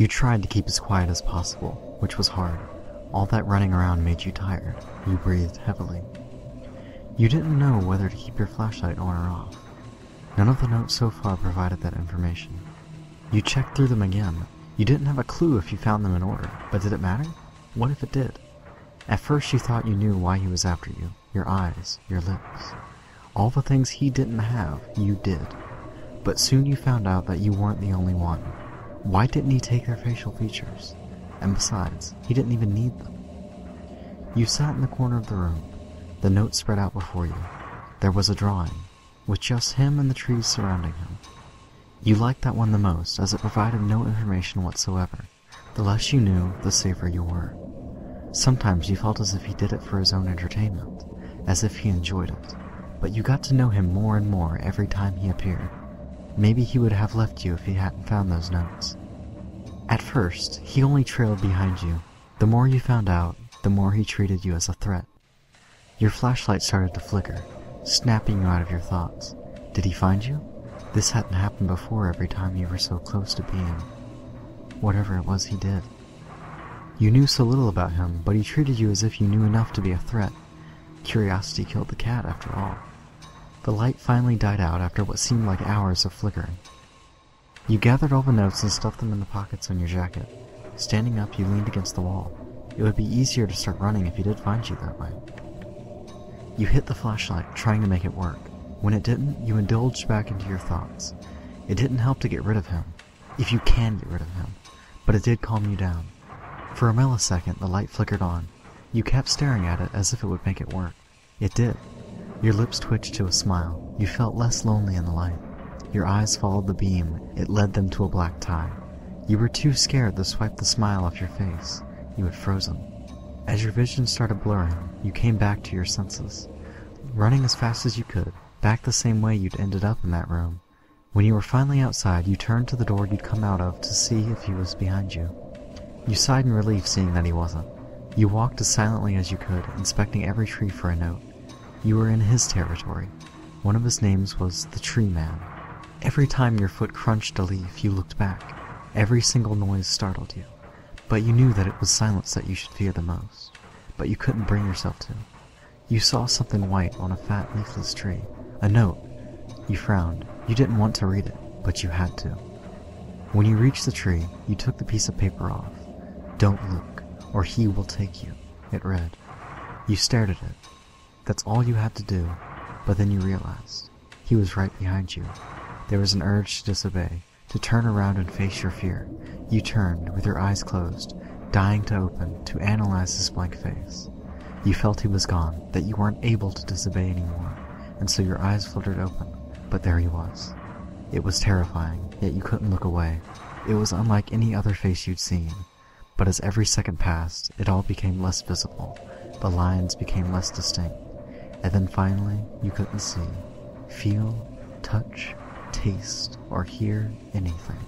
You tried to keep as quiet as possible, which was hard. All that running around made you tired. You breathed heavily. You didn't know whether to keep your flashlight on or off. None of the notes so far provided that information. You checked through them again. You didn't have a clue if you found them in order, but did it matter? What if it did? At first you thought you knew why he was after you. Your eyes, your lips. All the things he didn't have, you did. But soon you found out that you weren't the only one. Why didn't he take their facial features? And besides, he didn't even need them. You sat in the corner of the room. The notes spread out before you. There was a drawing, with just him and the trees surrounding him. You liked that one the most, as it provided no information whatsoever. The less you knew, the safer you were. Sometimes you felt as if he did it for his own entertainment, as if he enjoyed it. But you got to know him more and more every time he appeared. Maybe he would have left you if he hadn't found those notes. At first, he only trailed behind you. The more you found out, the more he treated you as a threat. Your flashlight started to flicker, snapping you out of your thoughts. Did he find you? This hadn't happened before every time you were so close to being. Whatever it was he did. You knew so little about him, but he treated you as if you knew enough to be a threat. Curiosity killed the cat, after all. The light finally died out after what seemed like hours of flickering. You gathered all the notes and stuffed them in the pockets on your jacket. Standing up, you leaned against the wall. It would be easier to start running if he did find you that way. You hit the flashlight, trying to make it work. When it didn't, you indulged back into your thoughts. It didn't help to get rid of him, if you can get rid of him, but it did calm you down. For a millisecond, the light flickered on. You kept staring at it as if it would make it work. It did. Your lips twitched to a smile. You felt less lonely in the light. Your eyes followed the beam. It led them to a black tie. You were too scared to swipe the smile off your face. You had frozen. As your vision started blurring, you came back to your senses. Running as fast as you could, back the same way you'd ended up in that room. When you were finally outside, you turned to the door you'd come out of to see if he was behind you. You sighed in relief seeing that he wasn't. You walked as silently as you could, inspecting every tree for a note. You were in his territory. One of his names was the Tree Man. Every time your foot crunched a leaf, you looked back. Every single noise startled you. But you knew that it was silence that you should fear the most. But you couldn't bring yourself to. You saw something white on a fat leafless tree. A note. You frowned. You didn't want to read it, but you had to. When you reached the tree, you took the piece of paper off. "Don't look, or he will take you," it read. You stared at it. That's all you had to do, but then you realized. He was right behind you. There was an urge to disobey, to turn around and face your fear. You turned, with your eyes closed, dying to open, to analyze his blank face. You felt he was gone, that you weren't able to disobey anymore, and so your eyes fluttered open, but there he was. It was terrifying, yet you couldn't look away. It was unlike any other face you'd seen, but as every second passed, it all became less visible. The lines became less distinct, and then finally, you couldn't see, feel, touch, taste, or hear anything.